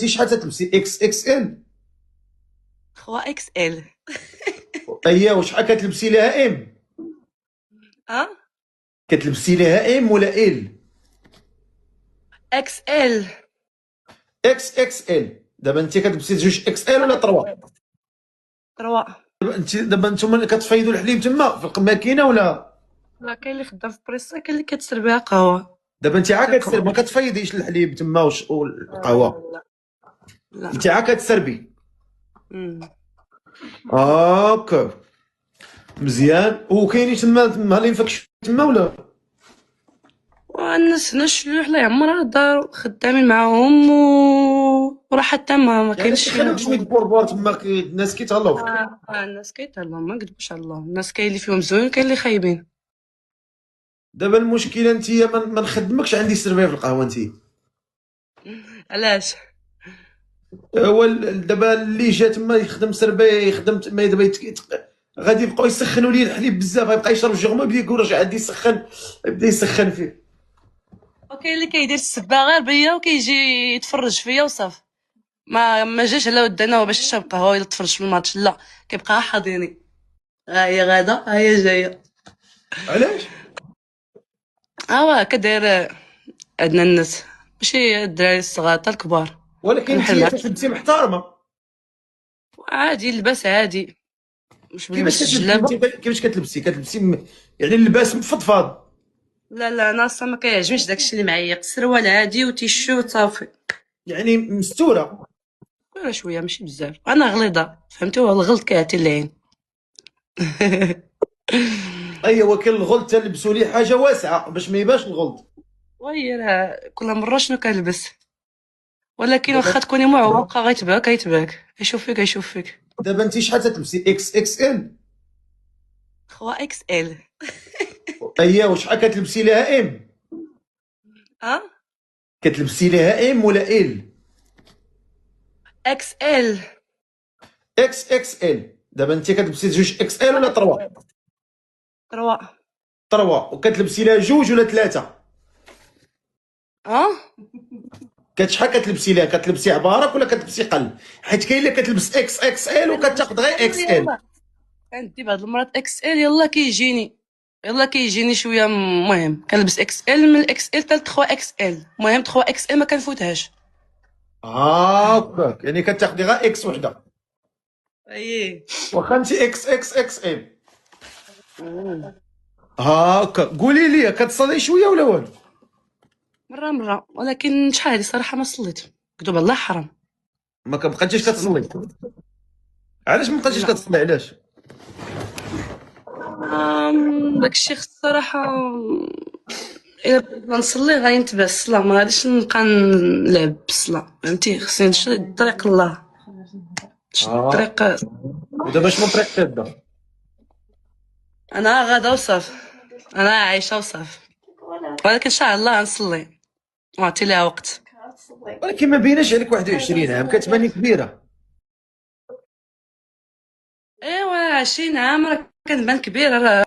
انت شحال تلبسي اكس اكس ال؟ 3 اكس ال. اييه، وشحال كتلبسي لها ام؟ اه، كتلبسي لها ام ولا ال؟ اكس ال. اكس اكس ال. دابا انت كتلبسي جوج اكس ال ولا 3؟ 3. دابا نتوما كتفيضوا الحليب تما في الماكينه ولا؟ لا، كاين اللي خدام في بريسا، كاين اللي كتسر بها قهوه. دابا انت عا كتسرب، كنقول ما كتفيضيش الحليب تما والقهوه، لا لا. انت عا كتسربي. مم. هاكا مزيان. وكاينين تما اللي ينفكش تما ولا؟ والناس هنا الشلوح الله يعمرها الدار خدامين معاهم وراه حتى ما يعني كاينش سخنوا شويه البوربور تما الناس كيتهلاو فيك. الناس كيتهلاو، ما نكذبوش على الله، الناس كاين اللي فيهم زوين كاين اللي خايبين. دابا المشكله انت ما نخدمكش، عندي سربيه في القهوه انت. علاش؟ هو دابا اللي جا تما يخدم سربيه يخدم تما دابا غادي يبقاو يسخنوا ليه الحليب بزاف، غيبقى يشرب جوغمو يبدا يقول راه عندي يسخن، يبدا يسخن فيه. وكاين اللي كيدير السبه غير بيا وكيجي يتفرج فيا وصافي، ما جاش على ودنا باش يشرب قهوه ولا يتفرج في الماتش، لا كيبقى حاضرني. ها هي غاده، ها هي جايه. علاش؟ ها كداير عندنا الناس، ماشي الدراري الصغار حتى الكبار. ولكن انت كنحل كتلبسي محترمه. عادي، اللباس عادي، مش كيفاش بنلبس كتلبسي الجلابه. انت؟ كيفاش كتلبسي يعني اللباس مفضفاض؟ لا لا، انا اصلا ما كيعجبنيش داكشي اللي معيق، سروال عادي وتيشو وصافي. يعني مستوره؟ ولا شويه ماشي بزاف، انا غليظه فهمتي، هو الغلط كيعطي العين. ايوا كاين الغلط تلبسوا ليه حاجه واسعه باش ما يبانش الغلط. وهي راه كل مره شنو كنلبس، ولكن دابا واخا تكوني معوقه غيتباك غيتباك، يشوف فيك يشوف فيك. دابا انت شحال تلبسي اكس اكس ال؟ 3 اكس ال. اييه، وشحال كتلبسي لها ام؟ اه، كتلبسي لها ام ولا ال؟ اكس ال. اكس اكس ال. دابا انت كتلبسي جوج اكس ال ولا 3؟ 3. 3. وكتلبسي لها جوج ولا 3؟ اه، شحال كتلبسي لها؟ كتلبسي عبارك ولا كتلبسي قل؟ حيت كاين اللي كتلبس اكس اكس ال وكتاخذ غير اكس ال. يلا كندي بعض المرات اكس ال، يلا كيجيني شويه، مهم كنلبس اكس ال، من الاكس ال حتى 3 اكس ال، المهم 3 اكس ال ما كنفوتهاش. هاكاك يعني كتاخدي غير اكس وحده، اييه. واخا انت اكس اكس اكس ال. هاكا قولي لي، كتصلي شويه ولا والو؟ مره مره، ولكن شحال هادي صراحه ما صليت، كذوب الله حرام. ما كتبقايش كتصلي؟ علاش ما بقيتيش لا، كتصلي؟ علاش؟ داكشي خص الصراحه، الا بغيت نصلي غينتبه الصلاه، ما غاديش نبقى نلعب بالصلاه، فهمتي، خصني نشد طريق الله، نشد اه. طريق. ودابا شنو طريق تبدا؟ انا غادا وصافي، انا عايشه وصافي، ولكن ان شاء الله نصلي وعطي لها وقت. ولكن ما بيناش عليك 21 عام، كتباني كبيره. ايوا 20 عام راه كنبان كبيره، راه